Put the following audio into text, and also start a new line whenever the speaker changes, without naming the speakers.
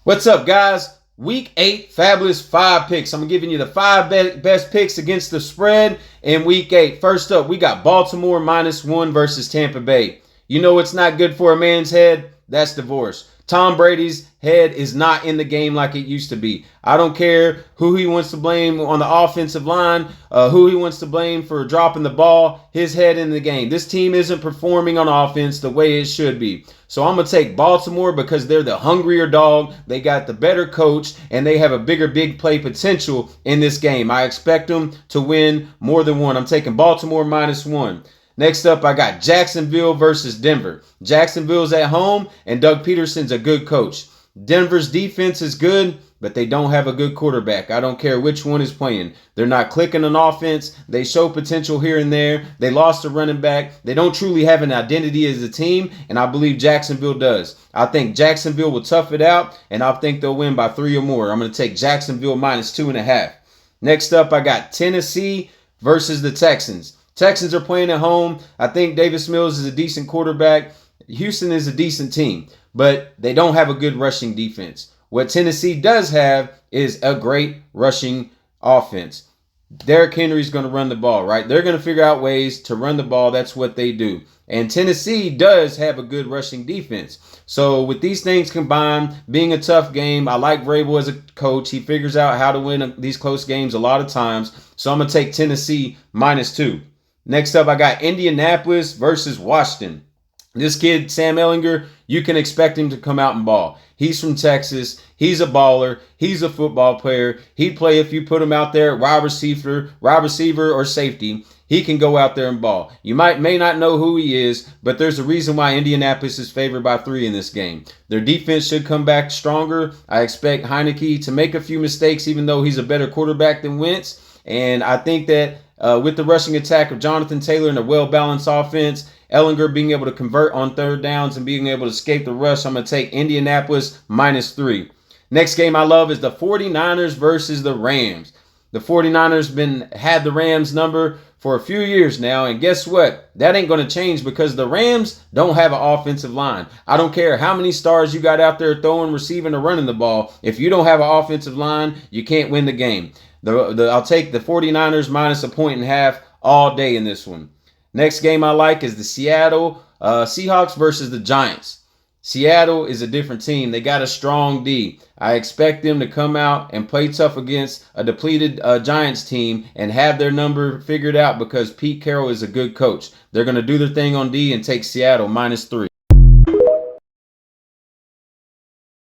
What's up, guys? Week 8 Fabulous 5 picks. I'm giving you the 5 best picks against the spread in Week 8. First up, we got Baltimore -1 versus Tampa Bay. You know what's not good for a man's head? That's divorce. Tom Brady's head is not in the game like it used to be. I don't care who he wants to blame on the offensive line, who he wants to blame for dropping the ball. His head in the game. This team isn't performing on offense the way it should be. So I'm going to take Baltimore because they're the hungrier dog. They got the better coach, and they have a bigger big play potential in this game. I expect them to win more than one. I'm taking Baltimore -1. Next up, I got Jacksonville versus Denver. Jacksonville's at home, and Doug Peterson's a good coach. Denver's defense is good, but they don't have a good quarterback. I don't care which one is playing. They're not clicking on offense. They show potential here and there. They lost a running back. They don't truly have an identity as a team, and I believe Jacksonville does. I think Jacksonville will tough it out, and I think they'll win by 3 or more. I'm going to take Jacksonville -2.5. Next up, I got Tennessee versus the Texans. Texans are playing at home. I think Davis Mills is a decent quarterback. Houston is a decent team, but they don't have a good rushing defense. What Tennessee does have is a great rushing offense. Derrick Henry's going to run the ball, right? They're going to figure out ways to run the ball. That's what they do. And Tennessee does have a good rushing defense. So with these things combined, being a tough game, I like Vrabel as a coach. He figures out how to win these close games a lot of times. So I'm going to take Tennessee -2. Next up, I got Indianapolis versus Washington. This kid, Sam Ehlinger, you can expect him to come out and ball. He's from Texas. He's a baller. He's a football player. He'd play if you put him out there at wide receiver or safety. He can go out there and ball. You may not know who he is, but there's a reason why Indianapolis is favored by 3 in this game. Their defense should come back stronger. I expect Heineke to make a few mistakes, even though he's a better quarterback than Wentz. And I think that with the rushing attack of Jonathan Taylor and a well-balanced offense, Ehlinger being able to convert on third downs and being able to escape the rush, I'm going to take Indianapolis -3. Next game I love is the 49ers versus the Rams. The 49ers had the Rams number for a few years now, and guess what? That ain't going to change because the Rams don't have an offensive line. I don't care how many stars you got out there throwing, receiving, or running the ball. If you don't have an offensive line, you can't win the game. I'll take the 49ers -1.5 all day in this one. Next game I like is the Seattle Seahawks versus the Giants. Seattle is a different team. They got a strong D. I expect them to come out and play tough against a depleted Giants team and have their number figured out because Pete Carroll is a good coach. They're going to do their thing on D and take Seattle -3.